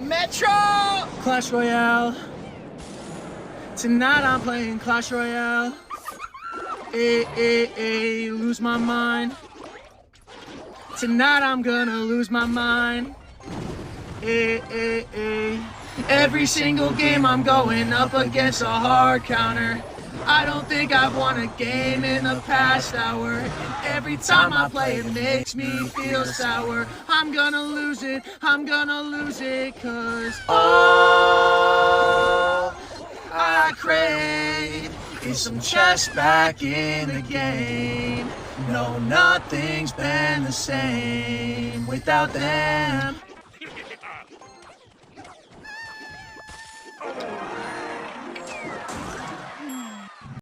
Metro! Clash Royale. Tonight I'm playing Clash Royale. Lose my mind. Tonight I'm gonna lose my mind. Every single game I'm going up against a hard counter. I don't think I've won a game in the past hour. And every time I play it makes me feel sour. I'm gonna lose it, cause all I crave is some chess back in the game. No, nothing's been the same without them.